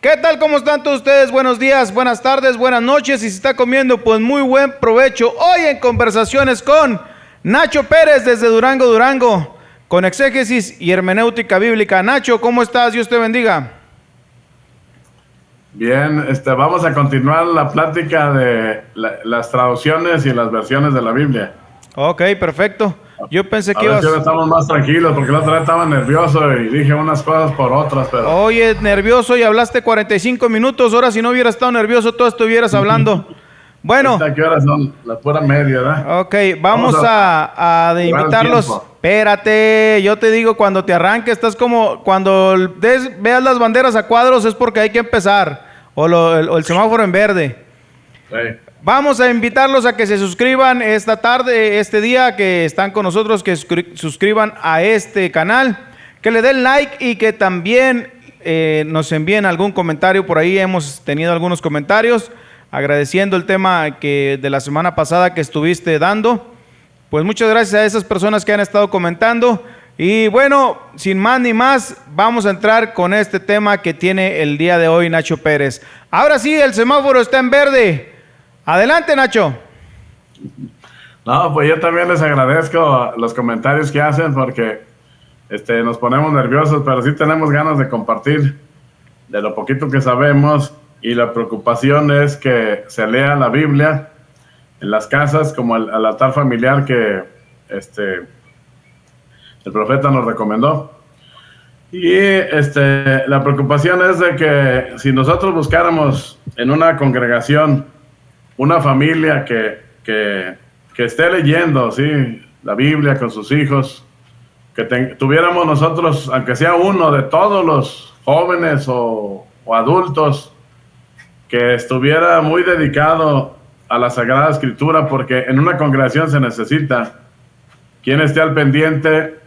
¿Qué tal? ¿Cómo están todos ustedes? Buenos días, buenas tardes, buenas noches. Y si está comiendo, pues muy buen provecho. Hoy en conversaciones con Nacho Pérez desde Durango, Durango, con exégesis y hermenéutica bíblica. Nacho, ¿cómo estás? Dios te bendiga. Bien, vamos a continuar la plática de las traducciones y las versiones de la Biblia. Ok, perfecto. Yo pensé que ibas... Ahora estamos más tranquilos porque la otra vez estaba nervioso y dije unas cosas por otras, pero... Oye, nervioso y hablaste 45 minutos. Ahora si no hubieras estado nervioso, tú estuvieras hablando. Bueno. ¿Qué horas son? La pura media, ¿verdad? Ok, vamos a invitarlos. Espérate, yo te digo, cuando te arranques, estás como... Cuando veas las banderas a cuadros es porque hay que empezar. O el semáforo en verde. Sí. Vamos a invitarlos a que se suscriban esta tarde, este día que están con nosotros, que suscriban a este canal, que le den like y que también nos envíen algún comentario. Por ahí hemos tenido algunos comentarios agradeciendo el tema de la semana pasada que estuviste dando. Pues muchas gracias a esas personas que han estado comentando. Y bueno, sin más ni más, vamos a entrar con este tema que tiene el día de hoy Nacho Pérez. Ahora sí, el semáforo está en verde. Adelante, Nacho. No, pues yo también les agradezco los comentarios que hacen porque nos ponemos nerviosos, pero sí tenemos ganas de compartir de lo poquito que sabemos, y la preocupación es que se lea la Biblia en las casas como al altar familiar que el profeta nos recomendó. Y la preocupación es de que si nosotros buscáramos en una congregación una familia que esté leyendo, ¿sí?, la Biblia con sus hijos, que tuviéramos nosotros, aunque sea uno de todos los jóvenes o adultos, que estuviera muy dedicado a la Sagrada Escritura, porque en una congregación se necesita quien esté al pendiente,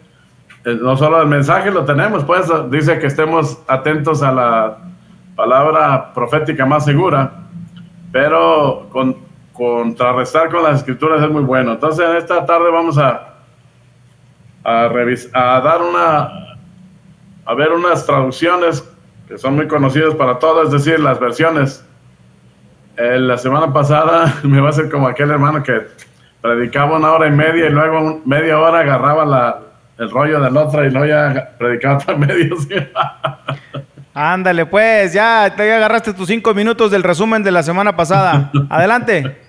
no solo el mensaje lo tenemos, pues dice que estemos atentos a la palabra profética más segura, pero contrarrestar con las escrituras es muy bueno. Entonces, esta tarde vamos a ver unas traducciones que son muy conocidas para todos, es decir, las versiones. La semana pasada me va a hacer como aquel hermano que predicaba 1 hora y media y luego media hora agarraba el rollo del otro y luego ya predicaba otra media. ¿Sí? Ándale, pues, ya te agarraste tus 5 minutos del resumen de la semana pasada. Adelante.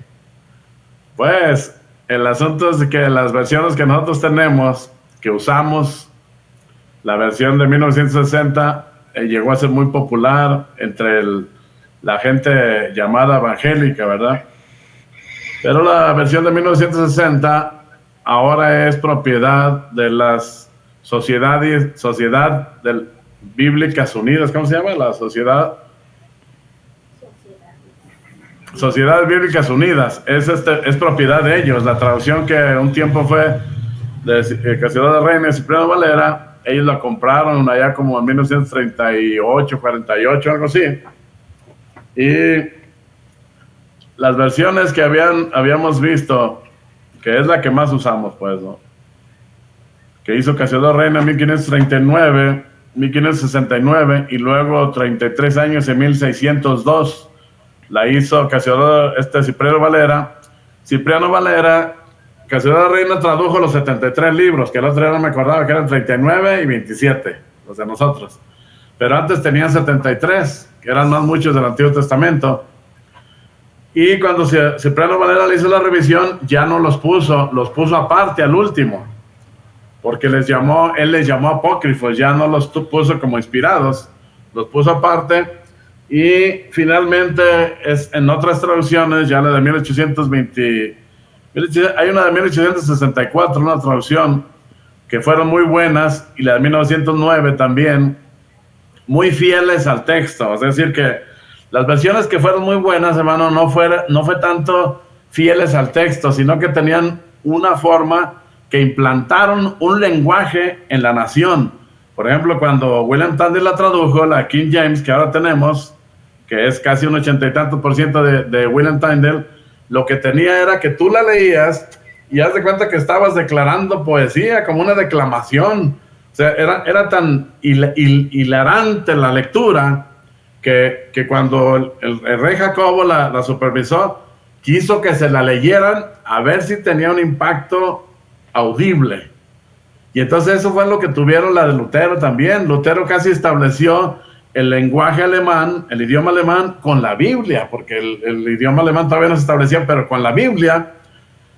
Pues, el asunto es que las versiones que nosotros tenemos, que usamos, la versión de 1960 llegó a ser muy popular entre la gente llamada evangélica, ¿verdad? Pero la versión de 1960 ahora es propiedad de las Sociedad Bíblicas Unidas. ¿Cómo se llama? La Sociedades Bíblicas Unidas. Es propiedad de ellos. La traducción que un tiempo fue de Casidad de Reina y Cipriano Valera, ellos la compraron allá como en 1938, 48, algo así. Y las versiones que habíamos visto, que es la que más usamos, pues, ¿no?, que hizo Casidad Reina en 1539, 1569 y luego 33 años en 1602 la hizo Cipriano Valera. Cipriano Valera, Casidad Reina tradujo los 73 libros, que el otro día no me acordaba que eran 39 y 27, los de nosotros. Pero antes tenían 73, que eran más muchos del Antiguo Testamento. Y cuando Cipriano Valera le hizo la revisión, ya no los puso aparte al último, porque él les llamó apócrifos, ya no los puso como inspirados, los puso aparte. Y finalmente, en otras traducciones, ya la de 1820, hay una de 1864, una traducción, que fueron muy buenas, y la de 1909 también, muy fieles al texto. Es decir, que las versiones que fueron muy buenas, hermano, no fue tanto fieles al texto, sino que tenían una forma que implantaron un lenguaje en la nación. Por ejemplo, cuando William Tyndale la tradujo, la King James que ahora tenemos, que es casi un 80 y tantos % de William Tyndale, lo que tenía era que tú la leías y haz de cuenta que estabas declarando poesía, como una declamación. O sea, era tan hilarante la lectura que cuando el rey Jacobo la supervisó, quiso que se la leyeran a ver si tenía un impacto audible. Y entonces eso fue lo que tuvieron la de Lutero también. Lutero casi estableció el lenguaje alemán, el idioma alemán, con la Biblia, porque el idioma alemán todavía no se establecía, pero con la Biblia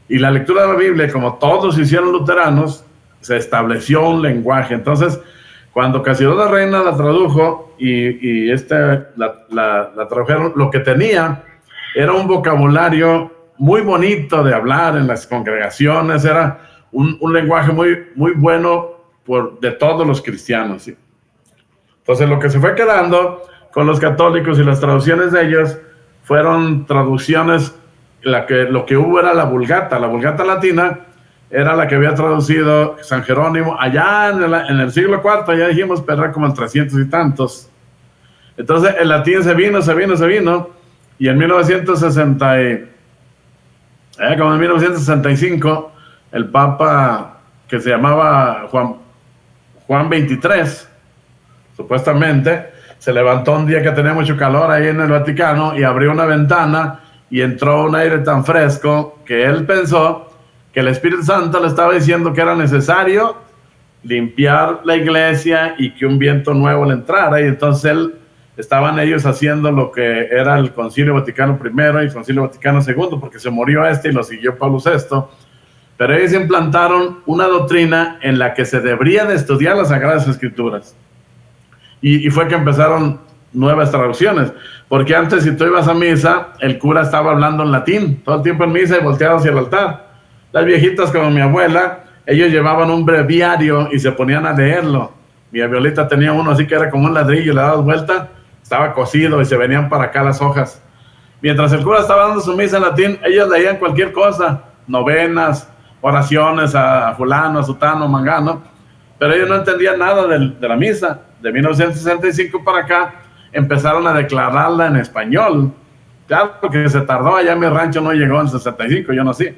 y la lectura de la Biblia, como todos hicieron luteranos, se estableció un lenguaje. Entonces, cuando Casiodoro de Reina la tradujo y la tradujeron, lo que tenía era un vocabulario muy bonito de hablar en las congregaciones, era un lenguaje muy bueno de todos los cristianos, ¿sí? Entonces, lo que se fue quedando con los católicos y las traducciones de ellos fueron traducciones, lo que hubo era la Vulgata. La Vulgata latina era la que había traducido San Jerónimo allá en el siglo IV, ya dijimos, pero era como en 300 y tantos. Entonces, el latín se vino, y en 1965, el Papa, que se llamaba Juan XXIII, supuestamente, se levantó un día que tenía mucho calor ahí en el Vaticano y abrió una ventana y entró un aire tan fresco que él pensó que el Espíritu Santo le estaba diciendo que era necesario limpiar la iglesia y que un viento nuevo le entrara. Y entonces estaban ellos haciendo lo que era el Concilio Vaticano I y el Concilio Vaticano II, porque se murió y lo siguió Pablo VI. Pero ellos implantaron una doctrina en la que se debería de estudiar las Sagradas Escrituras. Y fue que empezaron nuevas traducciones, porque antes, si tú ibas a misa, el cura estaba hablando en latín todo el tiempo en misa y volteado hacia el altar. Las viejitas como mi abuela, ellos llevaban un breviario y se ponían a leerlo. Mi abuelita tenía uno así que era como un ladrillo, le dabas vuelta, estaba cosido y se venían para acá las hojas. Mientras el cura estaba dando su misa en latín, ellos leían cualquier cosa, novenas, oraciones a fulano, a sutano, mangano, pero ellos no entendían nada de la misa. De 1965 para acá empezaron a declararla en español. Claro, porque se tardó, allá en mi rancho no llegó en 65, yo nací.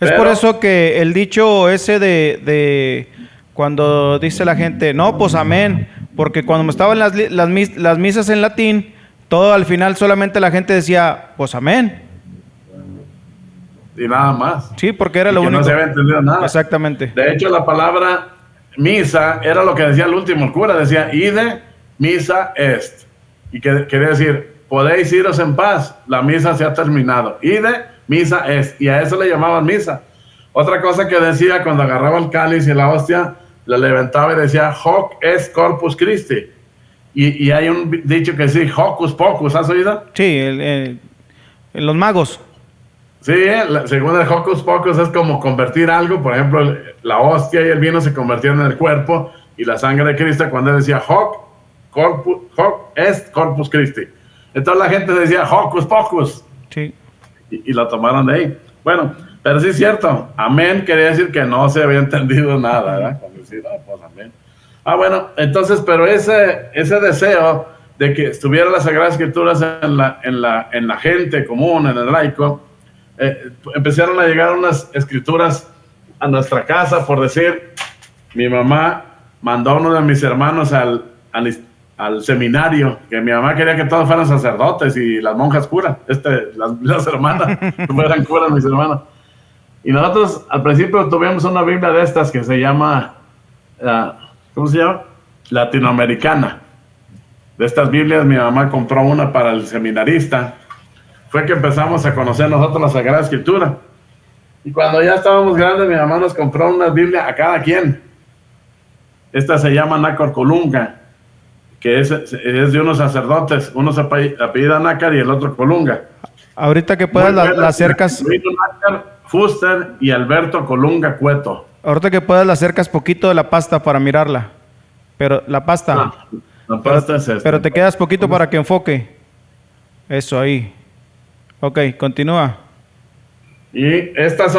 Es por eso que el dicho ese de cuando dice la gente, no, pues amén, porque cuando me estaban las misas en latín, todo al final solamente la gente decía, pues amén. Y nada más. Sí, porque era lo único. No se había entendido nada. Exactamente. De hecho, la palabra misa era lo que decía el último, el cura decía, ide misa est. Y quería decir, podéis iros en paz, la misa se ha terminado. Ide misa est. Y a eso le llamaban misa. Otra cosa que decía cuando agarraba el cáliz y la hostia, la levantaba y decía, hoc est corpus Christi. Y hay un dicho que sí, hocus pocus, ¿has oído? Sí, los magos. Sí, según el hocus pocus es como convertir algo, por ejemplo, la hostia y el vino se convirtieron en el cuerpo y la sangre de Cristo, cuando él decía hoc est corpus Christi. Entonces la gente decía hocus pocus. Sí. Y lo tomaron de ahí. Bueno, pero sí es cierto, amén quería decir que no se había entendido nada, ¿verdad? Cuando decía, pues amén. Bueno, entonces, pero ese deseo de que estuviera las Sagradas Escrituras en la gente común, en el laico, empezaron a llegar unas escrituras a nuestra casa, por decir, mi mamá mandó a uno de mis hermanos al seminario, que mi mamá quería que todos fueran sacerdotes y las monjas curas, las hermanas, fueran curas mis hermanos. Y nosotros al principio tuvimos una Biblia de estas que se llama, ¿cómo se llama? Latinoamericana. De estas Biblias mi mamá compró una para el seminarista. Fue que empezamos a conocer nosotros la Sagrada Escritura. Y cuando ya estábamos grandes, mi mamá nos compró una Biblia a cada quien. Esta se llama Nácar Colunga, que es de unos sacerdotes. Uno se apellida Nácar y el otro Colunga. Ahorita que puedas la acercas. Nácar Fuster y Alberto Colunga Cueto. Ahorita que puedas la acercas poquito de la pasta para mirarla. Pero la pasta. La pasta es esta. Pero te quedas poquito para que enfoque. Eso ahí. Ok, continúa. Y estas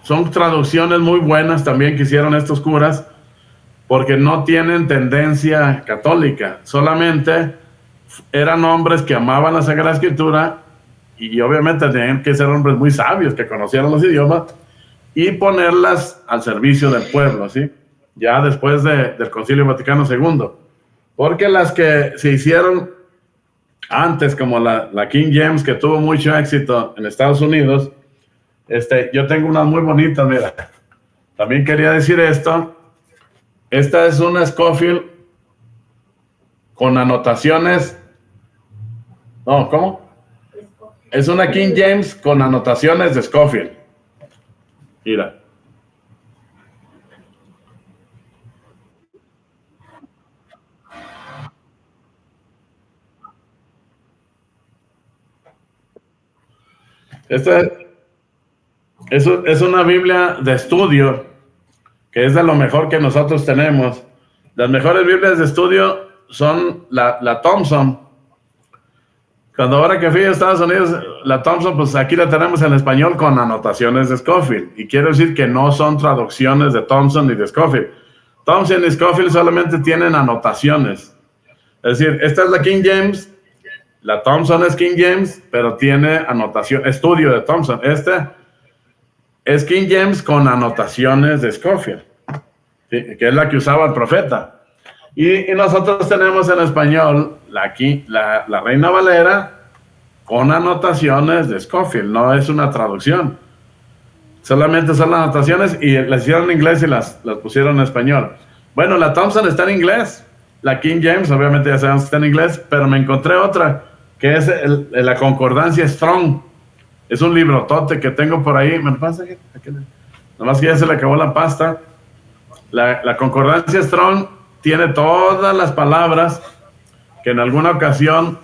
son traducciones muy buenas también que hicieron estos curas, porque no tienen tendencia católica, solamente eran hombres que amaban la Sagrada Escritura y obviamente tenían que ser hombres muy sabios, que conocieran los idiomas y ponerlas al servicio del pueblo, ¿sí? Ya después del Concilio Vaticano II, porque las que se hicieron antes, como la King James, que tuvo mucho éxito en Estados Unidos, yo tengo unas muy bonitas, mira. También quería decir esto. Esta es una Scofield con anotaciones. No, ¿cómo? Es una King James con anotaciones de Scofield. Mira. Esta es una Biblia de estudio, que es de lo mejor que nosotros tenemos. Las mejores Biblias de estudio son la Thompson. Cuando ahora que fui a Estados Unidos, la Thompson, pues aquí la tenemos en español con anotaciones de Scofield. Y quiero decir que no son traducciones de Thompson ni de Scofield. Thompson y Scofield solamente tienen anotaciones. Es decir, esta es la King James, la Thompson es King James, pero tiene anotación, estudio de Thompson. Es King James con anotaciones de Scofield, ¿sí? Que es la que usaba el profeta. Y nosotros tenemos en español la Reina Valera con anotaciones de Scofield, no es una traducción. Solamente son las anotaciones y las hicieron en inglés y las pusieron en español. Bueno, la Thompson está en inglés, la King James obviamente ya sabemos que está en inglés, pero me encontré otra que es la Concordancia Strong. Es un librotote que tengo por ahí. ¿Me lo pasa? Nomás que ya se le acabó la pasta. La Concordancia Strong tiene todas las palabras que en alguna ocasión...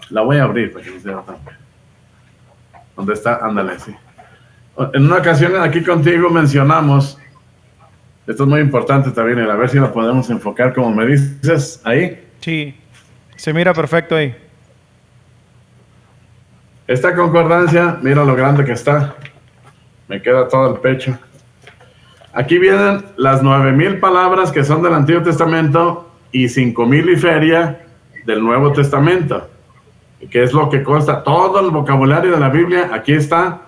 La voy a abrir para que no se vea tan... ¿Dónde está? Ándale, sí. En una ocasión aquí contigo mencionamos... Esto es muy importante también, a ver si lo podemos enfocar como me dices. ¿Ahí? Sí, se mira perfecto ahí. Esta concordancia, mira lo grande que está. Me queda todo el pecho. Aquí vienen las 9,000 palabras que son del Antiguo Testamento y 5,000 y feria del Nuevo Testamento, que es lo que consta. Todo el vocabulario de la Biblia aquí está.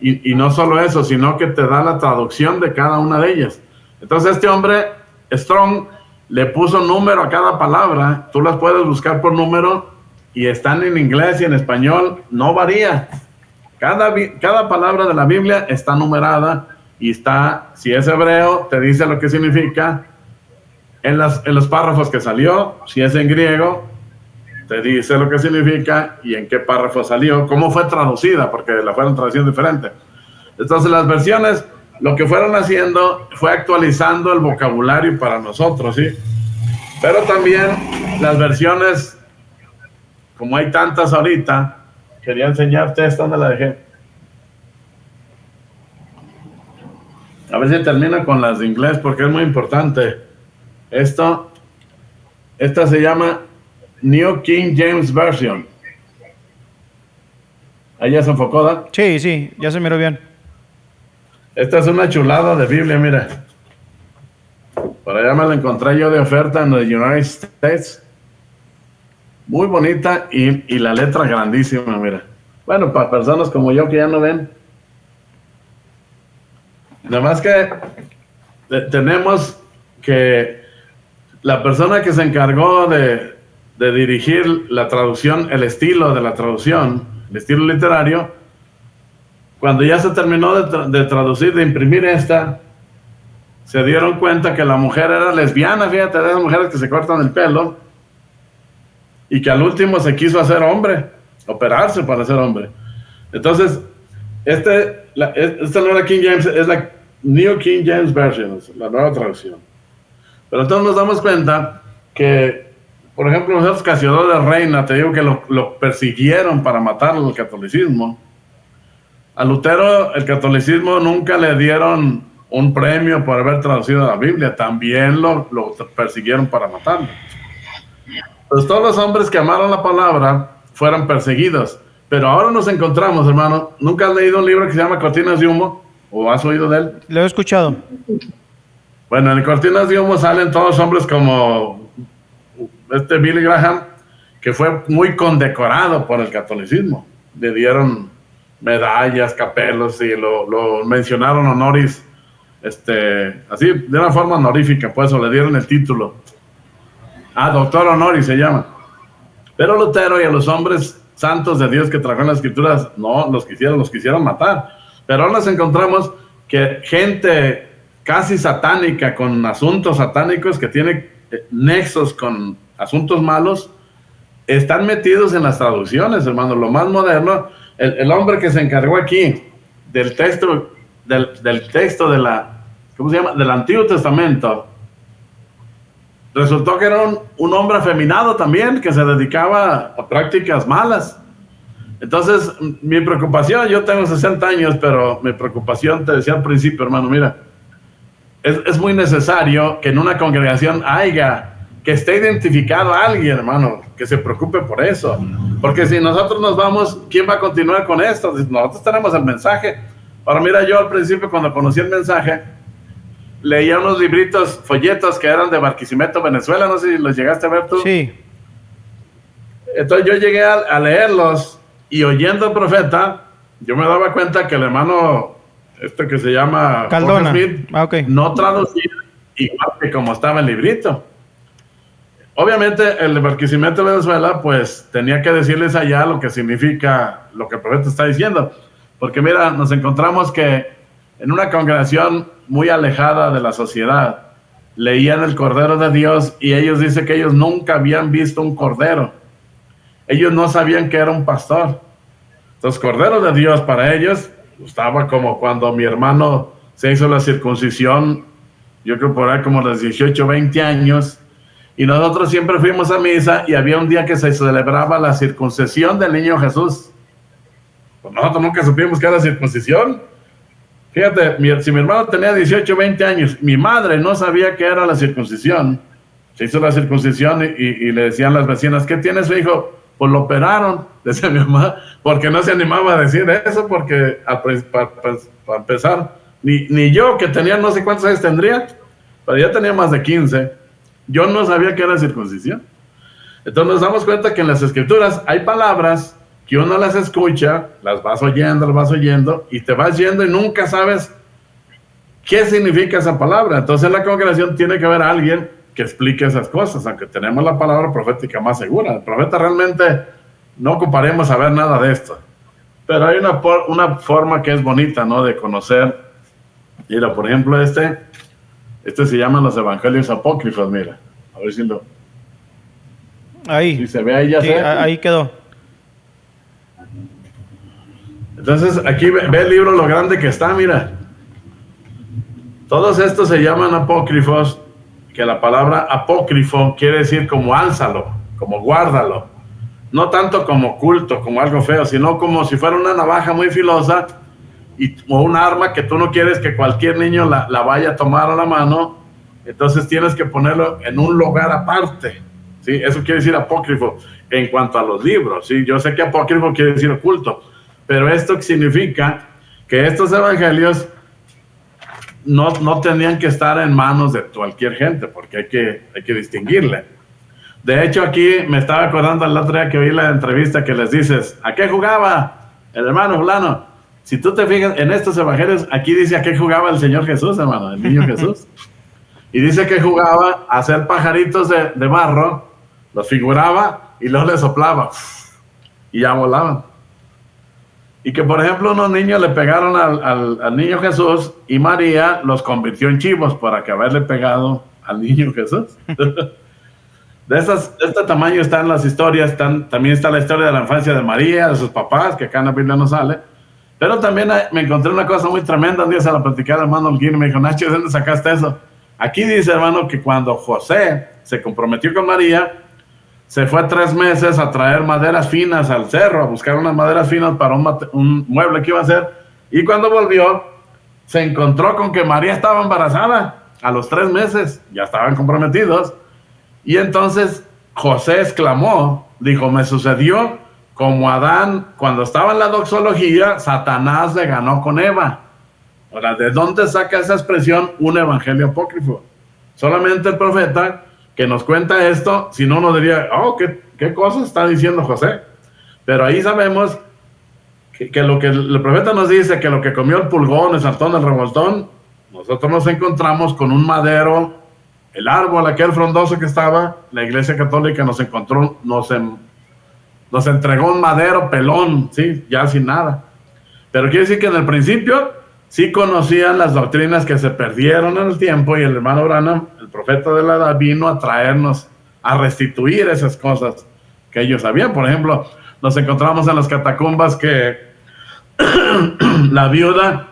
Y no solo eso, sino que te da la traducción de cada una de ellas. Entonces este hombre, Strong, le puso número a cada palabra. Tú las puedes buscar por número y están en inglés y en español, no varía. Cada palabra de la Biblia está numerada y está, si es hebreo, te dice lo que significa en los párrafos que salió. Si es en griego, te dice lo que significa y en qué párrafo salió, cómo fue traducida, porque la fueron traduciendo diferente. Entonces las versiones, lo que fueron haciendo fue actualizando el vocabulario para nosotros, ¿sí? Pero también las versiones, como hay tantas ahorita, quería enseñarte esta, ¿dónde la dejé? A ver si termina con las de inglés, porque es muy importante. Esta se llama New King James Version. ¿Ahí ya se enfocó, ¿da? Sí, ya se miró bien. Esta es una chulada de Biblia, mira. Por allá me la encontré yo de oferta en los United States. Muy bonita y la letra grandísima, mira. Bueno, para personas como yo que ya no ven. Nada más que tenemos que la persona que se encargó de dirigir la traducción, el estilo de la traducción, el estilo literario, cuando ya se terminó de traducir, de imprimir esta, se dieron cuenta que la mujer era lesbiana, fíjate, de esas mujeres que se cortan el pelo, y que al último se quiso hacer hombre, operarse para ser hombre. Entonces, esta no era King James, es la New King James Version, la nueva traducción. Pero entonces nos damos cuenta que, por ejemplo, nosotros Casiodoro de Reina, te digo que lo persiguieron para matarlo el catolicismo. A Lutero, el catolicismo nunca le dieron un premio por haber traducido la Biblia, también lo persiguieron para matarlo. Pues todos los hombres que amaron la palabra fueron perseguidos. Pero ahora nos encontramos, hermano. ¿Nunca has leído un libro que se llama Cortinas de Humo? ¿O has oído de él? Lo he escuchado. Bueno, en Cortinas de Humo salen todos hombres como Billy Graham, que fue muy condecorado por el catolicismo. Le dieron medallas, capelos, y lo mencionaron honoris, así, de una forma honorífica, pues, o le dieron el título. Doctor honoris se llama. Pero Lutero y a los hombres santos de Dios que trajeron las escrituras, no, los quisieron matar. Pero ahora nos encontramos que gente casi satánica, con asuntos satánicos, que tiene nexos con asuntos malos, están metidos en las traducciones, hermano. Lo más moderno, el hombre que se encargó aquí del texto, del texto de ¿cómo se llama? Del Antiguo Testamento, resultó que era un hombre afeminado también, que se dedicaba a prácticas malas. Entonces, mi preocupación, yo tengo 60 años, pero mi preocupación, te decía al principio, hermano, mira, es muy necesario que en una congregación haya, que esté identificado a alguien, hermano, que se preocupe por eso. Porque si nosotros nos vamos, ¿quién va a continuar con esto? Nosotros tenemos el mensaje. Ahora, mira, yo al principio, cuando conocí el mensaje, leía unos libritos, folletos que eran de Barquisimeto, Venezuela, no sé si los llegaste a ver tú. Sí. Entonces yo llegué a leerlos, y oyendo al profeta, yo me daba cuenta que el hermano, que se llama Cardona, Smith, okay, no traducía igual que como estaba el librito. Obviamente el de Barquisimeto, Venezuela, pues tenía que decirles allá lo que significa lo que el profeta está diciendo. Porque mira, nos encontramos que en una congregación muy alejada de la sociedad, leían el Cordero de Dios, y ellos dicen que ellos nunca habían visto un cordero. Ellos no sabían que era un pastor. Entonces, Cordero de Dios para ellos estaba como cuando mi hermano se hizo la circuncisión, yo creo por ahí como a los 18, 20 años, y nosotros siempre fuimos a misa, y había un día que se celebraba la circuncisión del niño Jesús. Pues nosotros nunca supimos que era circuncisión. Fíjate, si mi hermano tenía 18, 20 años, mi madre no sabía que era la circuncisión. Se hizo la circuncisión y le decían las vecinas, ¿qué tiene su hijo? Pues lo operaron, decía mi mamá, porque no se animaba a decir eso, porque para empezar, ni yo, que tenía no sé cuántos años tendría, pero ya tenía más de 15, yo no sabía que era circuncisión. Entonces nos damos cuenta que en las escrituras hay palabras que uno las escucha, las vas oyendo, y te vas yendo y nunca sabes qué significa esa palabra. Entonces en la congregación tiene que haber alguien que explique esas cosas, aunque tenemos la palabra profética más segura. El profeta realmente no ocuparemos saber nada de esto, pero hay una forma que es bonita, ¿no?, de conocer. Mira, por ejemplo, este se llaman los evangelios apócrifos. Mira, a ver si ahí, si se ve ahí, ya sí, sé. ahí quedó. Entonces aquí ve el libro lo grande que está, mira. Todos estos se llaman apócrifos, que la palabra apócrifo quiere decir como álzalo, como guárdalo. No tanto como oculto, como algo feo, sino como si fuera una navaja muy filosa o un arma que tú no quieres que cualquier niño la vaya a tomar a la mano. Entonces tienes que ponerlo en un lugar aparte, ¿sí? Eso quiere decir apócrifo en cuanto a los libros, ¿sí? Yo sé que apócrifo quiere decir oculto, pero esto significa que estos evangelios no tenían que estar en manos de cualquier gente, porque hay que distinguirle. De hecho, aquí me estaba acordando el otro día que oí la entrevista que les dices, ¿a qué jugaba el hermano fulano? Si tú te fijas en estos evangelios, aquí dice a qué jugaba el Señor Jesús, hermano, el niño Jesús. Y dice que jugaba a hacer pajaritos de barro, los figuraba y luego les soplaba y ya volaban. Y que, por ejemplo, unos niños le pegaron al niño Jesús, y María los convirtió en chivos por haberle pegado al niño Jesús. De este tamaño están las historias. También está la historia de la infancia de María, de sus papás, que acá en la Biblia no sale. Pero también me encontré una cosa muy tremenda. Un día se la platicé al hermano Holguín y me dijo, Nacho, ¿de dónde sacaste eso? Aquí dice, hermano, que cuando José se comprometió con María, se fue 3 meses a traer maderas finas al cerro, a buscar unas maderas finas para un mueble que iba a hacer. Y cuando volvió, se encontró con que María estaba embarazada. A los 3 meses, ya estaban comprometidos. Y entonces José exclamó, dijo, me sucedió como Adán, cuando estaba en la doxología, Satanás le ganó con Eva. Ahora, ¿de dónde saca esa expresión un evangelio apócrifo? Solamente el profeta que nos cuenta esto, si no nos diría, oh, ¿qué cosa está diciendo José? Pero ahí sabemos que lo que el profeta nos dice, que lo que comió el pulgón, el saltón, el revoltón, nosotros nos encontramos con un madero, el árbol aquel frondoso que estaba, la Iglesia Católica nos nos entregó un madero pelón, ¿sí? Ya sin nada. Pero quiere decir que en el principio sí conocían las doctrinas que se perdieron en el tiempo, y el hermano Branham, el profeta de la edad, vino a traernos, a restituir esas cosas que ellos sabían. Por ejemplo, nos encontramos en las catacumbas que la viuda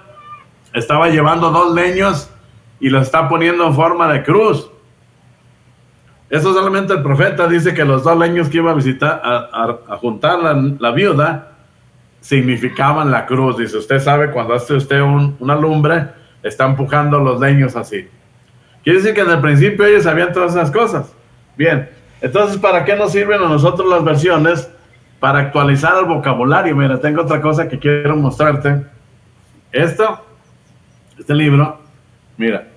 estaba llevando 2 leños y los está poniendo en forma de cruz. Eso solamente el profeta dice que los 2 leños que iba a visitar, a juntar la viuda, significaban la cruz. Dice, usted sabe, cuando hace usted una lumbre, está empujando los leños así. Quiere decir que desde el principio ellos sabían todas esas cosas. Bien, entonces, ¿para qué nos sirven a nosotros las versiones? Para actualizar el vocabulario. Mira, tengo otra cosa que quiero mostrarte. Este libro, mira.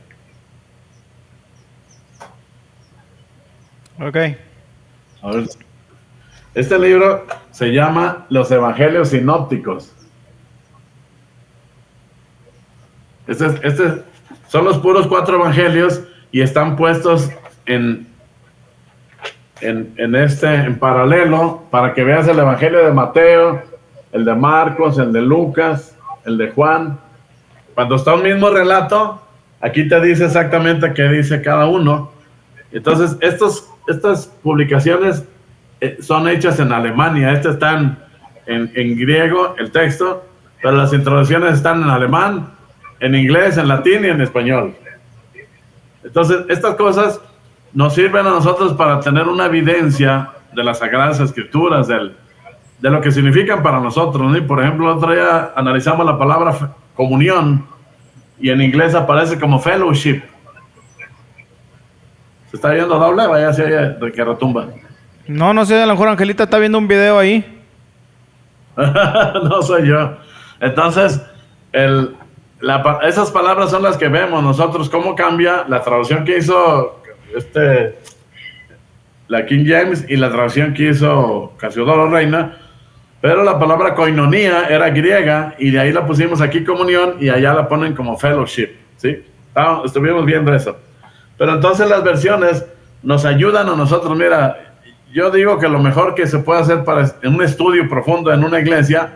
Ok. A ver. Este libro se llama Los Evangelios Sinópticos. Son los puros 4 evangelios y están puestos en paralelo para que veas el evangelio de Mateo, el de Marcos, el de Lucas, el de Juan. Cuando está un mismo relato, aquí te dice exactamente qué dice cada uno. Entonces, estas publicaciones son hechas en Alemania. Están en griego, el texto, pero las introducciones están en alemán, en inglés, en latín y en español. Entonces, estas cosas nos sirven a nosotros para tener una evidencia de las Sagradas Escrituras, de lo que significan para nosotros, ¿no? Por ejemplo, el otro día analizamos la palabra comunión, y en inglés aparece como fellowship. ¿Se está viendo doble? Vaya hacia allá, de que retumba. No sé, a lo mejor Angelita está viendo un video ahí. No soy yo. Entonces, esas palabras son las que vemos nosotros, cómo cambia la traducción que hizo la King James y la traducción que hizo Casiodoro Reina. Pero la palabra koinonía era griega, y de ahí la pusimos aquí comunión, y allá la ponen como fellowship, ¿sí? Estuvimos viendo eso. Pero entonces las versiones nos ayudan a nosotros. Mira, yo digo que lo mejor que se puede hacer en un estudio profundo en una iglesia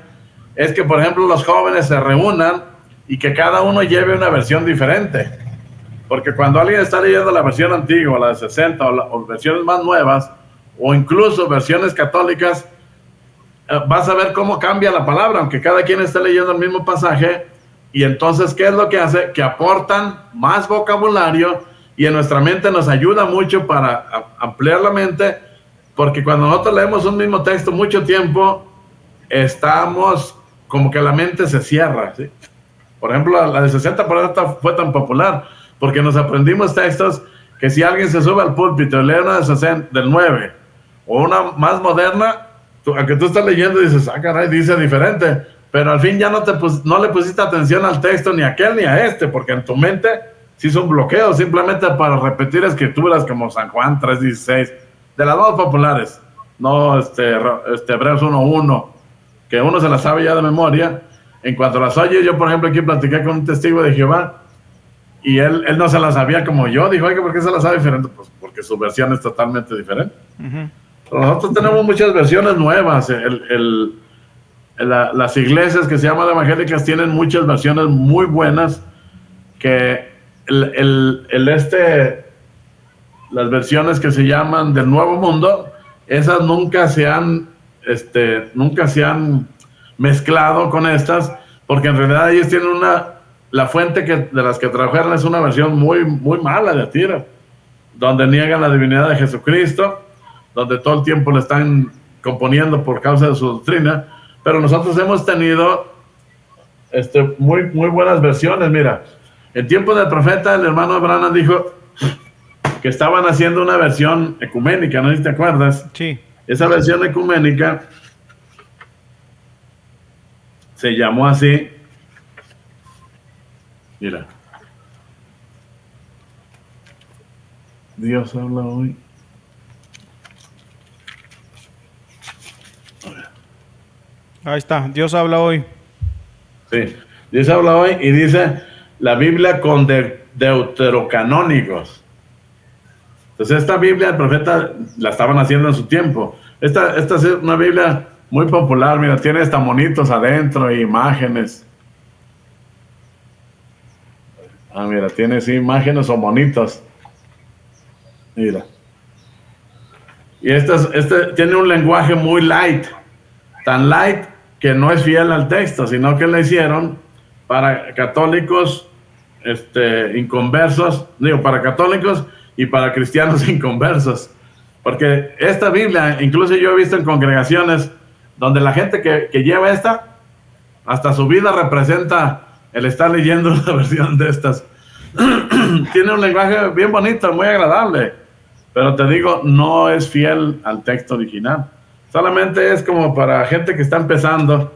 es que, por ejemplo, los jóvenes se reúnan y que cada uno lleve una versión diferente. Porque cuando alguien está leyendo la versión antigua, la de 60, o versiones más nuevas, o incluso versiones católicas, vas a ver cómo cambia la palabra, aunque cada quien esté leyendo el mismo pasaje. Y entonces, ¿qué es lo que hace? Que aportan más vocabulario, y en nuestra mente nos ayuda mucho para ampliar la mente, porque cuando nosotros leemos un mismo texto mucho tiempo, estamos como que la mente se cierra, ¿sí? Por ejemplo, la de 60 por eso fue tan popular, porque nos aprendimos textos que si alguien se sube al púlpito y lee una de 60, del 9, o una más moderna, aunque tú estás leyendo y dices, caray, dice diferente, pero al fin ya no le pusiste atención al texto, ni a aquel ni a este, porque en tu mente se hizo un bloqueo simplemente para repetir escrituras como San Juan 3:16, de las más populares, no Hebreos 1:1, que uno se las sabe ya de memoria. En cuanto las oye, yo por ejemplo aquí platiqué con un testigo de Jehová, y él no se las sabía como yo. Dijo, oiga, ¿por qué se las sabe diferente? Pues porque su versión es totalmente diferente. Pero nosotros tenemos muchas versiones nuevas. Las iglesias que se llaman evangélicas tienen muchas versiones muy buenas, que las versiones que se llaman del Nuevo Mundo, esas nunca se han mezclado con estas, porque en realidad ellos tienen la fuente de las que trabajaron es una versión muy, muy mala de tiro, donde niegan la divinidad de Jesucristo, donde todo el tiempo le están componiendo por causa de su doctrina. Pero nosotros hemos tenido muy, muy buenas versiones. Mira, en tiempo del profeta, el hermano Branham dijo que estaban haciendo una versión ecuménica, ¿no? ¿Sí te acuerdas? Sí. Esa versión ecuménica se llamó así. Mira. Dios habla hoy. Ahí está, Dios habla hoy. Sí, Dios habla hoy, y dice la Biblia con deuterocanónicos. Entonces esta Biblia el profeta la estaban haciendo en su tiempo, Esta es una Biblia muy popular, mira, tiene hasta monitos adentro e imágenes. Ah, mira, tiene sí, imágenes o monitos. Mira. Y este tiene un lenguaje muy light, tan light que no es fiel al texto, sino que la hicieron para católicos inconversos, digo, para católicos y para cristianos inconversos. Porque esta Biblia, incluso yo he visto en congregaciones donde la gente que lleva hasta su vida representa el estar leyendo una versión de estas. Tiene un lenguaje bien bonito, muy agradable, pero te digo, no es fiel al texto original. Solamente es como para gente que está empezando.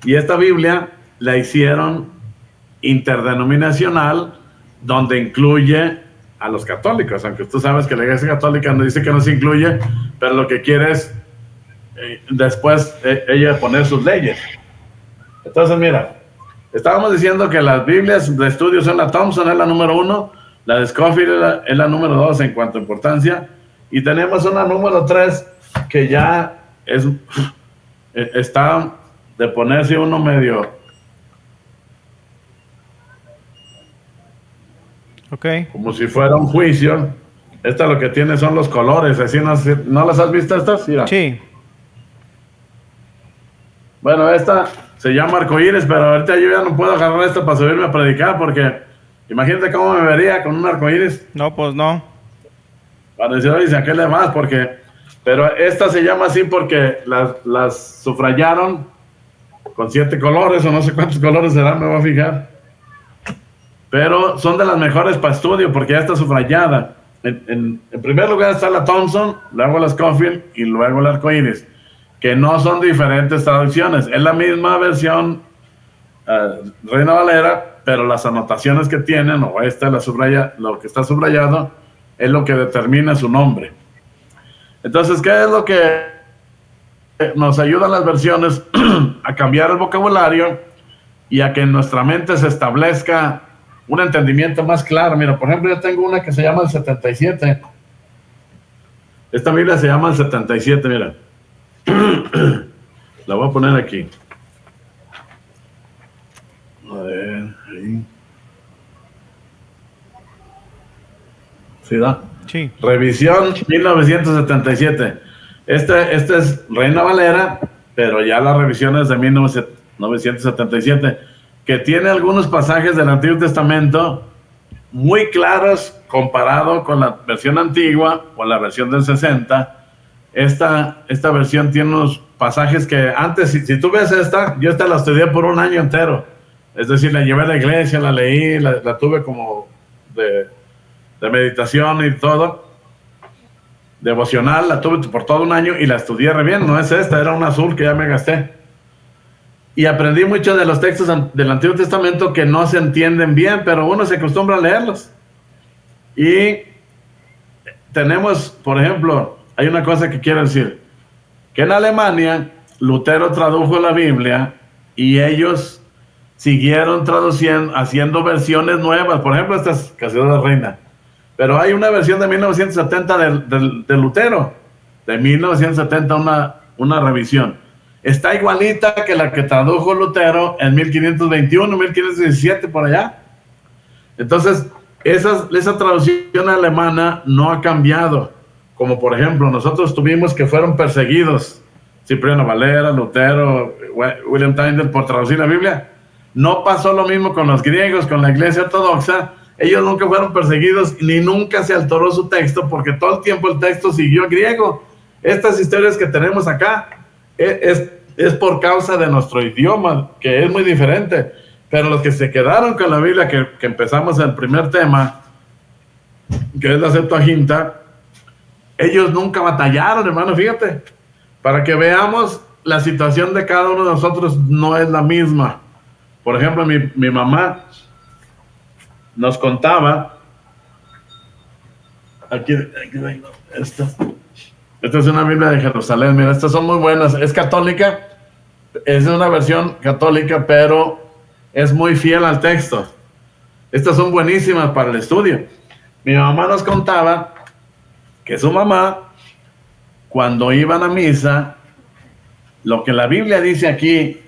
Y esta Biblia la hicieron interdenominacional, donde incluye a los católicos, aunque tú sabes que la Iglesia Católica no dice que no se incluye, pero lo que quiere es después ella poner sus leyes. Entonces mira, estábamos diciendo que las Biblias de estudio son la Thompson, es la número 1, la de Scofield es la número 2 en cuanto a importancia, y tenemos una número 3 que ya está de ponerse uno medio como si fuera un juicio. Esta lo que tiene son los colores, así ¿no las has visto estas? Mira. Sí. Bueno, esta se llama arcoíris, pero ahorita yo ya no puedo agarrar esto para subirme a predicar, porque imagínate cómo me vería con un arcoíris. No, pues no. Para decir, oye, ¿a qué le vas? Pero esta se llama así porque las sufrayaron con 7 colores, o no sé cuántos colores serán, me voy a fijar. Pero son de las mejores para estudio, porque ya está subrayada. En primer lugar está la Thompson, luego la Scofield y luego el arcoíris, que no son diferentes traducciones. Es la misma versión Reina Valera, pero las anotaciones que tienen, o lo que está subrayado, es lo que determina su nombre. Entonces, ¿qué es lo que nos ayudan las versiones? A cambiar el vocabulario y a que en nuestra mente se establezca un entendimiento más claro. Mira, por ejemplo, yo tengo una que se llama el 77. Esta Biblia se llama el 77, mira. La voy a poner aquí. A ver, ahí. ¿Sí da? Sí. Revisión 1977. Este es Reina Valera, pero ya la revisión es de 1977, que tiene algunos pasajes del Antiguo Testamento muy claros comparado con la versión antigua o la versión del 60. Esta versión tiene unos pasajes que antes, si tú ves yo esta la estudié por un año entero. Es decir, la llevé a la iglesia, la leí, la tuve como de meditación y todo, devocional, la tuve por todo un año y la estudié re bien. No es esta, era un azul que ya me gasté. Y aprendí mucho de los textos del Antiguo Testamento que no se entienden bien, pero uno se acostumbra a leerlos. Y tenemos, por ejemplo, hay una cosa que quiero decir, que en Alemania Lutero tradujo la Biblia y ellos siguieron traduciendo, haciendo versiones nuevas. Por ejemplo, esta es Casidad de Reina. Pero hay una versión de 1970 de Lutero, de 1970, una revisión. Está igualita que la que tradujo Lutero en 1521, 1517, por allá. Entonces, esa traducción alemana no ha cambiado. Como por ejemplo, nosotros tuvimos que fueron perseguidos, Cipriano Valera, Lutero, William Tyndale, por traducir la Biblia. No pasó lo mismo con los griegos, con la Iglesia Ortodoxa. Ellos nunca fueron perseguidos, ni nunca se alteró su texto, porque todo el tiempo el texto siguió griego. Estas historias que tenemos acá es por causa de nuestro idioma, que es muy diferente. Pero los que se quedaron con la Biblia, que empezamos el primer tema, que es la Septuaginta, ellos nunca batallaron, hermano, fíjate. Para que veamos, la situación de cada uno de nosotros no es la misma. Por ejemplo, mi mamá nos contaba, aquí vengo, esta es una Biblia de Jerusalén, mira, estas son muy buenas, es católica, es una versión católica, pero es muy fiel al texto. Estas son buenísimas para el estudio. Mi mamá nos contaba que su mamá cuando iban a misa, lo que la Biblia dice aquí,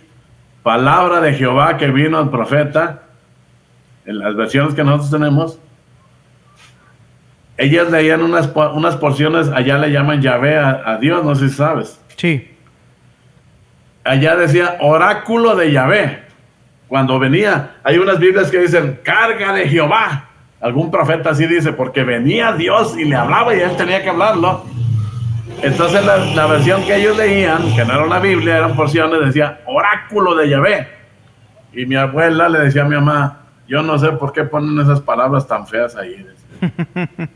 palabra de Jehová que vino al profeta, en las versiones que nosotros tenemos, ellas leían unas porciones, allá le llaman Yahvé a Dios, no sé si sabes. Sí. Allá decía oráculo de Yahvé. Cuando venía, hay unas Biblias que dicen carga de Jehová. Algún profeta así dice, porque venía Dios y le hablaba y él tenía que hablarlo. Entonces la versión que ellos leían, que no era una Biblia, eran porciones, decía oráculo de Yahvé. Y mi abuela le decía a mi mamá, yo no sé por qué ponen esas palabras tan feas ahí.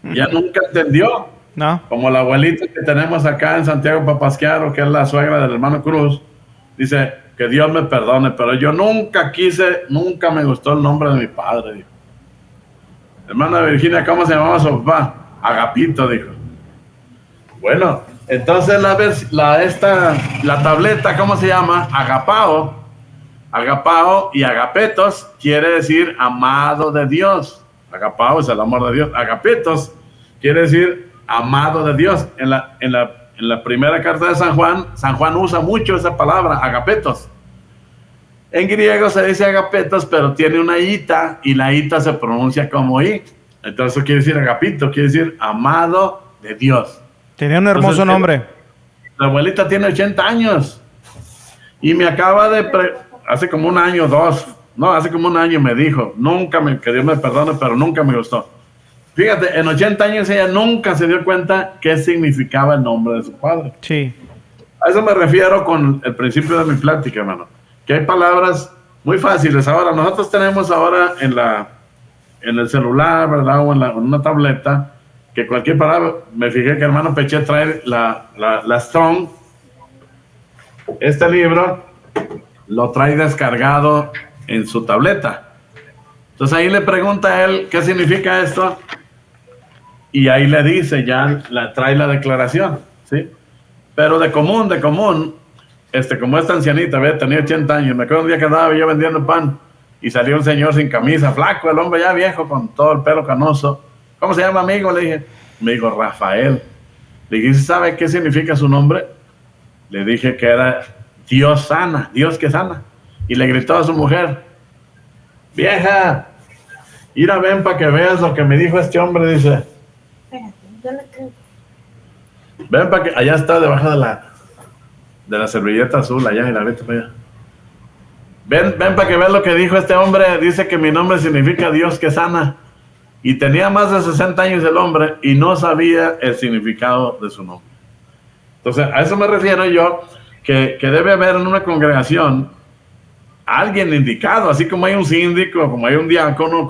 Ya nunca entendió. No. Como la abuelita que tenemos acá en Santiago Papasquiaro, que es la suegra del hermano Cruz, dice que Dios me perdone, pero yo nunca me gustó el nombre de mi padre, dijo. Hermana Virginia, ¿cómo se llamaba su papá? Agapito, dijo. Bueno, entonces la tableta, ¿cómo se llama? Agapao. Agapao y agapetos quiere decir amado de Dios. Agapao es el amor de Dios. Agapetos quiere decir amado de Dios. En la primera carta de San Juan usa mucho esa palabra, agapetos. En griego se dice agapetos, pero tiene una ita, y la ita se pronuncia como i. Entonces eso quiere decir agapito, quiere decir amado de Dios. Tenía un hermoso nombre. La abuelita tiene 80 años. Y me acaba hace como un año, hace como un año me dijo, que Dios me perdone, pero nunca me gustó. Fíjate, en 80 años ella nunca se dio cuenta qué significaba el nombre de su padre. Sí. A eso me refiero con el principio de mi plática, hermano. Que hay palabras muy fáciles. Ahora, nosotros tenemos ahora en el celular, ¿verdad? O en una tableta, que cualquier palabra, me fijé que hermano Peche trae la Strong. Este libro lo trae descargado en su tableta. Entonces ahí le pregunta a él qué significa esto. Y ahí le dice, trae la declaración, ¿sí? Pero de común, como esta ancianita, tenía 80 años, me acuerdo un día que andaba yo vendiendo pan y salió un señor sin camisa, flaco, el hombre ya viejo, con todo el pelo canoso. ¿Cómo se llama, amigo? Le dije, me dijo Rafael. Le dije, ¿sabe qué significa su nombre? Le dije que era Dios sana, Dios que sana. Y le gritó a su mujer, vieja, ven para que veas lo que me dijo este hombre, dice. Ven para que, allá está debajo de la servilleta azul, allá, y la grita para allá. Ven para que veas lo que dijo este hombre, dice que mi nombre significa Dios que sana. Y tenía más de 60 años el hombre y no sabía el significado de su nombre. Entonces, a eso me refiero yo, que debe haber en una congregación alguien indicado, así como hay un síndico, como hay un diácono,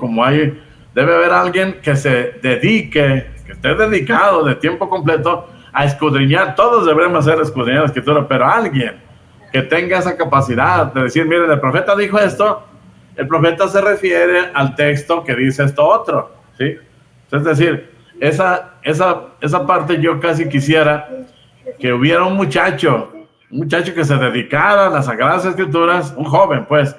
debe haber alguien que se dedique, que esté dedicado de tiempo completo a escudriñar. Todos deberíamos hacer escudriñar la escritura, pero alguien que tenga esa capacidad de decir, miren, el profeta dijo esto, el profeta se refiere al texto que dice esto otro, ¿sí? Es decir, esa parte yo casi quisiera que hubiera un muchacho que se dedicara a las Sagradas Escrituras, un joven, pues,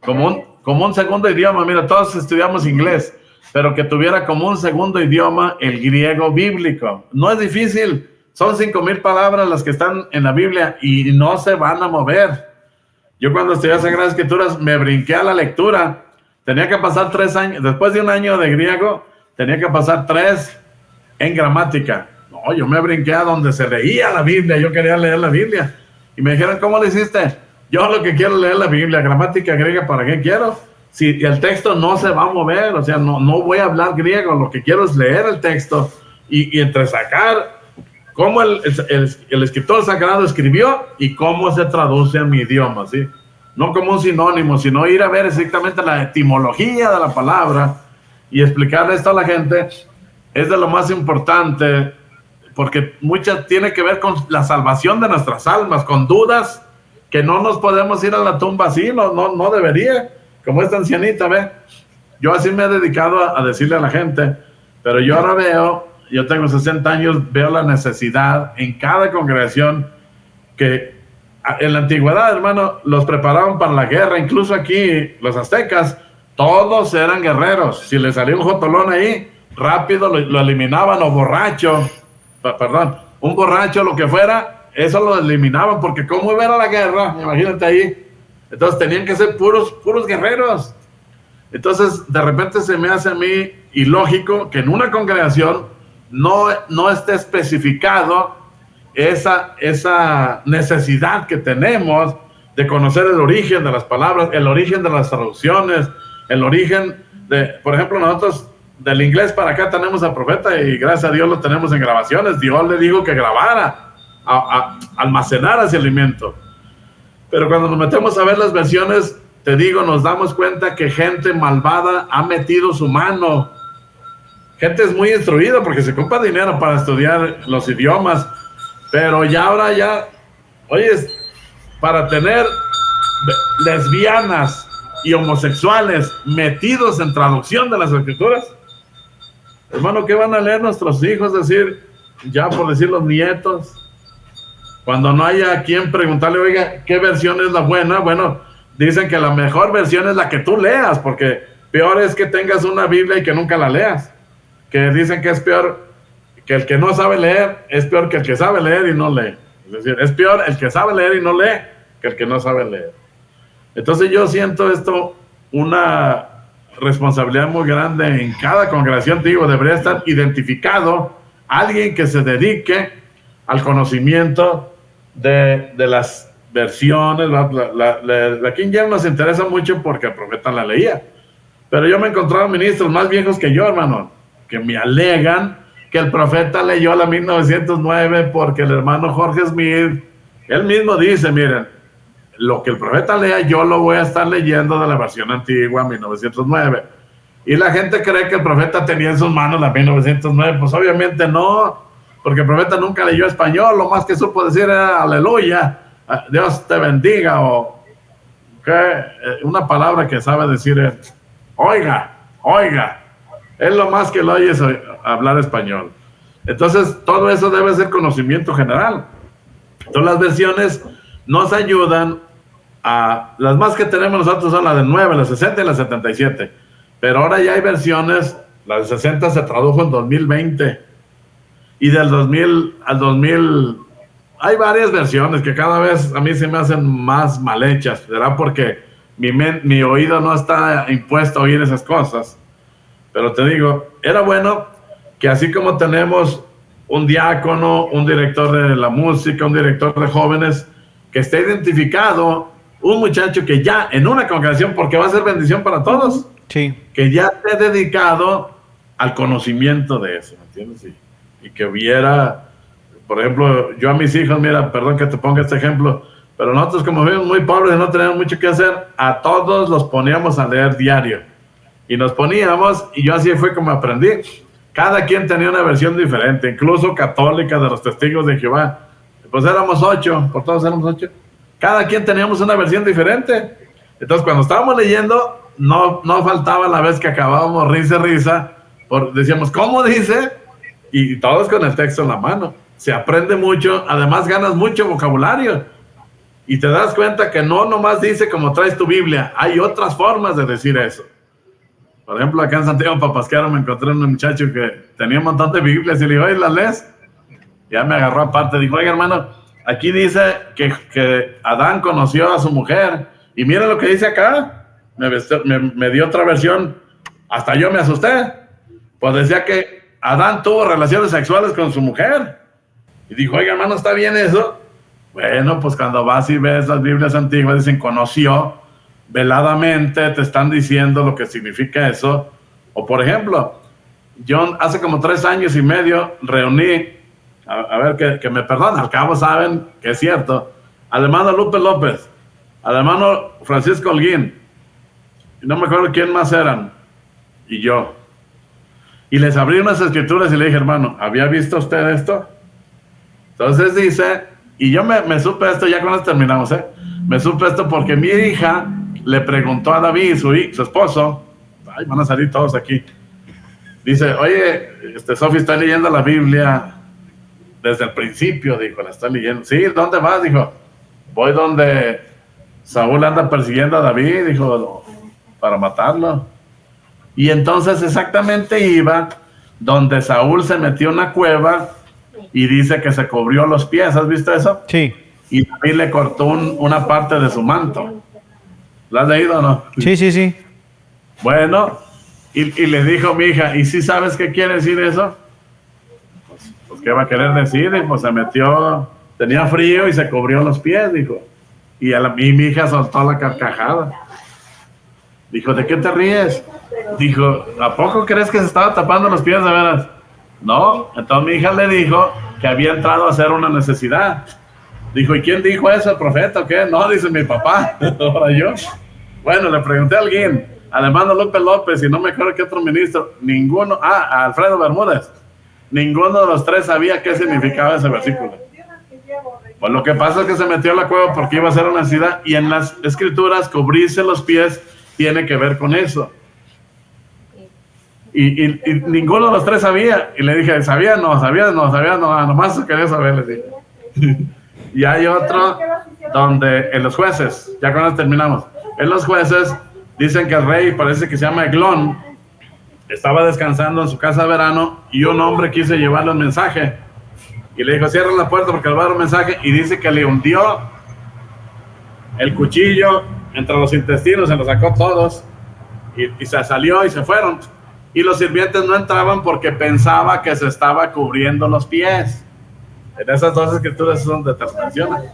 como un segundo idioma. Mira, todos estudiamos inglés, pero que tuviera como un segundo idioma el griego bíblico. No es difícil, son 5,000 palabras las que están en la Biblia y no se van a mover. Yo cuando estudié Sagradas Escrituras me brinqué a la lectura. Tenía que pasar 3 años, después de un año de griego, tenía que pasar 3 en gramática. No, yo me brinqué a donde se leía la Biblia, yo quería leer la Biblia. Y me dijeron, ¿cómo lo hiciste? Yo lo que quiero es leer la Biblia, gramática griega, ¿para qué quiero? Si el texto no se va a mover, o sea, no voy a hablar griego, lo que quiero es leer el texto y entresacar cómo el escritor sagrado escribió y cómo se traduce en mi idioma, ¿sí? No como un sinónimo, sino ir a ver exactamente la etimología de la palabra y explicarle esto a la gente. Es de lo más importante, porque tiene que ver con la salvación de nuestras almas, con dudas que no nos podemos ir a la tumba así, no debería, como esta ancianita, ¿ve? Yo así me he dedicado a decirle a la gente, pero yo ahora yo tengo 60 años, veo la necesidad en cada congregación que en la antigüedad, hermano, los preparaban para la guerra, incluso aquí, los aztecas, todos eran guerreros. Si les salía un jotolón ahí, rápido lo eliminaban, o borracho, un borracho, lo que fuera, eso lo eliminaban, porque cómo iba a ir a la guerra, imagínate ahí. Entonces tenían que ser puros guerreros. Entonces de repente se me hace a mí ilógico que en una congregación no esté especificado esa necesidad que tenemos de conocer el origen de las palabras, el origen de las traducciones, el origen de, por ejemplo, nosotros del inglés para acá tenemos al profeta y gracias a Dios lo tenemos en grabaciones. Dios le dijo que grabara, almacenara ese alimento. Pero cuando nos metemos a ver las versiones, te digo, nos damos cuenta que gente malvada ha metido su mano. Gente es muy instruida porque se compra dinero para estudiar los idiomas, pero ahora, oye, para tener lesbianas y homosexuales metidos en traducción de las escrituras, hermano, ¿qué van a leer nuestros hijos? Decir, ya por decir los nietos, cuando no haya a quien preguntarle, oiga, ¿qué versión es la buena? Bueno, dicen que la mejor versión es la que tú leas, porque peor es que tengas una Biblia y que nunca la leas. Que dicen que es peor que el que no sabe leer, es peor que el que sabe leer y no lee. Es decir, es peor el que sabe leer y no lee que el que no sabe leer. Entonces yo siento esto una responsabilidad muy grande en cada congregación. Digo, debería estar identificado alguien que se dedique al conocimiento de las versiones. La King James nos interesa mucho porque el profeta la leía, pero yo me he encontrado ministros más viejos que yo, hermano, que me alegan que el profeta leyó la 1909 porque el hermano Jorge Smith, él mismo dice, miren, lo que el profeta lea yo lo voy a estar leyendo de la versión antigua, 1909. Y la gente cree que el profeta tenía en sus manos la 1909. Pues obviamente no, porque el profeta nunca leyó español. Lo más que supo decir era aleluya, Dios te bendiga, o una palabra que sabe decir es oiga. Es lo más que lo oyes hablar español. Entonces todo eso debe ser conocimiento general. Entonces las versiones nos ayudan a... Las más que tenemos nosotros son las del 9, la 60 y la 77. Pero ahora ya hay versiones, la de 60 se tradujo en 2020. Y del 2000 al 2000 hay varias versiones que cada vez a mí se me hacen más mal hechas. ¿Será porque mi oído no está impuesto a oír esas cosas? Pero te digo, era bueno que así como tenemos un diácono, un director de la música, un director de jóvenes, que esté identificado un muchacho que ya en una congregación, porque va a ser bendición para todos, sí, que ya esté dedicado al conocimiento de eso, ¿me entiendes? Y que hubiera, por ejemplo, yo a mis hijos, mira, perdón que te ponga este ejemplo, pero nosotros como vivimos muy pobres y no tenemos mucho que hacer, a todos los poníamos a leer diario. Y nos poníamos, y yo así fue como aprendí. Cada quien tenía una versión diferente, incluso católica, de los testigos de Jehová. Pues éramos 8, por todos éramos 8. Cada quien teníamos una versión diferente. Entonces cuando estábamos leyendo, no faltaba la vez que acabábamos risa, decíamos, ¿cómo dice? Y todos con el texto en la mano. Se aprende mucho, además ganas mucho vocabulario. Y te das cuenta que no nomás dice como traes tu Biblia, hay otras formas de decir eso. Por ejemplo, acá en Santiago Papasquero me encontré un muchacho que tenía un montón de Biblias y le digo, oye, ¿las lees? Ya me agarró aparte, dijo, oiga, hermano, aquí dice que Adán conoció a su mujer, y mira lo que dice acá. Me dio otra versión, hasta yo me asusté. Pues decía que Adán tuvo relaciones sexuales con su mujer. Y dijo, oiga, hermano, ¿está bien eso? Bueno, pues cuando vas y ves las Biblias antiguas, dicen conoció, veladamente te están diciendo lo que significa eso. O por ejemplo, yo hace como 3 años y medio reuní, a ver que me perdonen, al cabo saben que es cierto, al hermano Lupe López, al hermano Francisco Holguín, y no me acuerdo quién más eran, y yo. Y les abrí unas escrituras y le dije, hermano, ¿había visto usted esto? Entonces dice, y yo me supe esto, ya con esto terminamos, me supe esto porque mi hija le preguntó a David, su esposo, ay, van a salir todos aquí, dice, oye, Sofi está leyendo la Biblia desde el principio, dijo, la está leyendo. Sí, ¿dónde vas? Dijo, voy donde Saúl anda persiguiendo a David, dijo, para matarlo. Y entonces exactamente iba donde Saúl se metió en una cueva y dice que se cubrió los pies. ¿Has visto eso? Sí. Y también le cortó una parte de su manto. ¿Lo has leído o no? Sí. Bueno, y le dijo mi hija, ¿y si sabes qué quiere decir eso? Pues ¿qué va a querer decir? Y pues se metió, tenía frío y se cubrió los pies, dijo. Y mi hija soltó la carcajada. Dijo, ¿de qué te ríes? Dijo, ¿a poco crees que se estaba tapando los pies de veras? No. Entonces mi hija le dijo que había entrado a hacer una necesidad. Dijo, ¿y quién dijo eso? ¿El profeta o qué? No, dice mi papá. Ahora yo. Bueno, le pregunté a alguien, al hermano López, y no me acuerdo qué otro ministro. Ninguno, a Alfredo Bermúdez. Ninguno de los tres sabía qué significaba ese versículo. Pues lo que pasa es que se metió a la cueva porque iba a hacer una necesidad, y en las escrituras cubrirse los pies tiene que ver con eso. Y ninguno de los tres sabía. Y le dije, ¿sabía? No, nomás quería saber, le dije. Y hay otro donde en los jueces, ya con eso terminamos, en los jueces dicen que el rey, parece que se llama Eglón, estaba descansando en su casa de verano y un hombre quiso llevarle un mensaje y le dijo, cierra la puerta porque le va a dar un mensaje, y dice que le hundió el cuchillo entre los intestinos, se lo sacó todos y se salió y se fueron, y los sirvientes no entraban porque pensaba que se estaba cubriendo los pies. En esas dos escrituras son de determinaciones.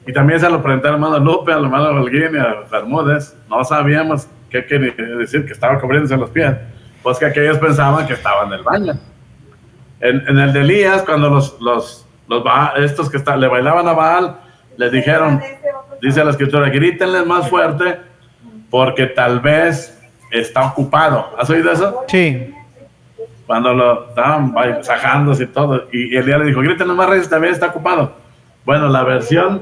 Y también se lo pregunté al hermano Lupe, al hermano Holguín y a Bermúdez. No sabíamos qué quería decir que estaba cubriéndose los pies. Pues que aquellos pensaban que estaban en el baño. En el de Elías, cuando estos que le bailaban a Baal, les dijeron, dice la escritura, grítenles más fuerte porque tal vez está ocupado. ¿Has oído eso? Sí. Cuando lo estaban sajándose y todo, y Elías le dijo, grítenle más reyes, también está ocupado. Bueno, la versión,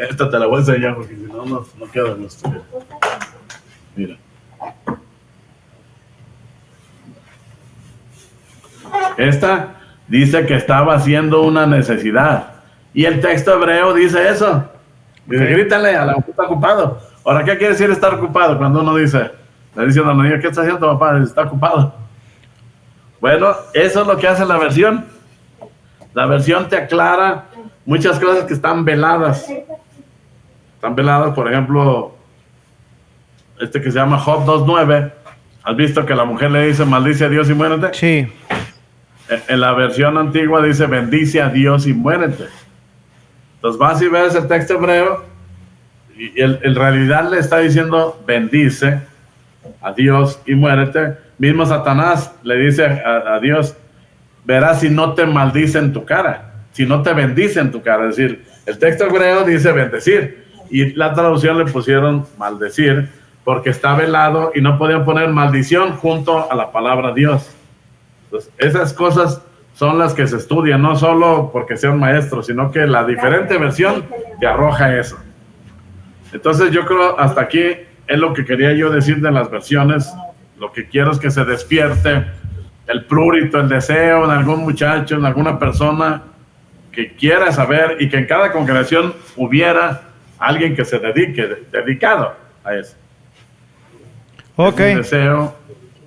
esta te la voy a enseñar porque si no, no queda gusto. Mira. Esta dice que estaba haciendo una necesidad, y el texto hebreo dice eso. Dice, grítale, a la mujer está ocupado. Ahora, ¿qué quiere decir estar ocupado? Cuando uno dice, le dice a los niños, ¿qué está haciendo tu papá? Dice, está ocupado. Bueno, eso es lo que hace la versión. La versión te aclara muchas cosas que están veladas. Están veladas, por ejemplo, que se llama Job 2:9. ¿Has visto que la mujer le dice, maldice a Dios y muérete? Sí. En la versión antigua dice, bendice a Dios y muérete. Entonces vas y ves el texto hebreo, y en realidad le está diciendo, bendice a Dios y muérete. Mismo Satanás le dice a Dios, verás si no te maldice en tu cara, si no te bendice en tu cara. Es decir, el texto hebreo dice bendecir, y la traducción le pusieron maldecir, porque está velado y no podían poner maldición junto a la palabra Dios. Entonces, esas cosas son las que se estudian, no solo porque sea un maestro, sino que la diferente versión te arroja eso. Entonces yo creo hasta aquí es lo que quería yo decir de las versiones. Lo que quiero es que se despierte el prurito, el deseo en algún muchacho, en alguna persona que quiera saber, y que en cada congregación hubiera alguien que se dedique, dedicado a eso. Ok. Es un deseo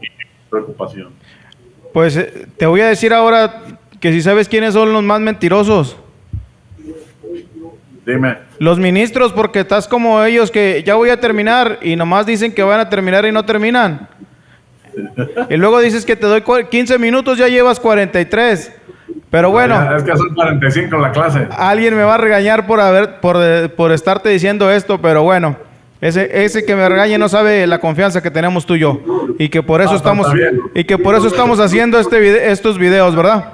y preocupación. Pues te voy a decir ahora que si sabes quiénes son los más mentirosos. Dime. Los ministros, porque estás como ellos que ya voy a terminar y nomás dicen que van a terminar y no terminan. Y luego dices que te doy 15 minutos, ya llevas 43. Pero bueno. Es que son 45 la clase. Alguien me va a regañar por estarte diciendo esto, pero bueno. Ese que me regañe no sabe la confianza que tenemos tú y yo. Y que por eso estamos haciendo estos videos, ¿verdad?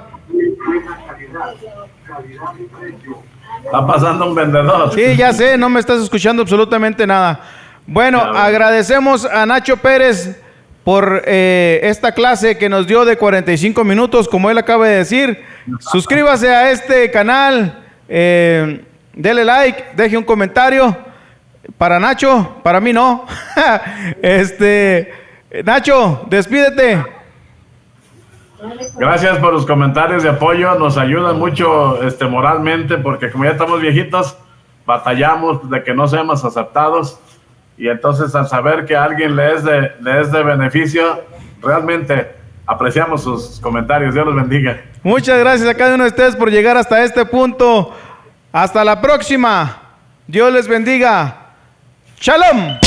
Está pasando un vendedor. Sí, ya sé, no me estás escuchando absolutamente nada. Bueno, agradecemos a Nacho Pérez por esta clase que nos dio de 45 minutos, como él acaba de decir. Suscríbase a este canal, dele like, deje un comentario. Para Nacho, para mí no. Nacho, despídete. Gracias por los comentarios de apoyo, nos ayudan mucho moralmente, porque como ya estamos viejitos, batallamos de que no seamos aceptados, y entonces al saber que a alguien le es de beneficio, realmente apreciamos sus comentarios. Dios los bendiga. Muchas gracias a cada uno de ustedes por llegar hasta este punto. Hasta la próxima. Dios les bendiga. Shalom.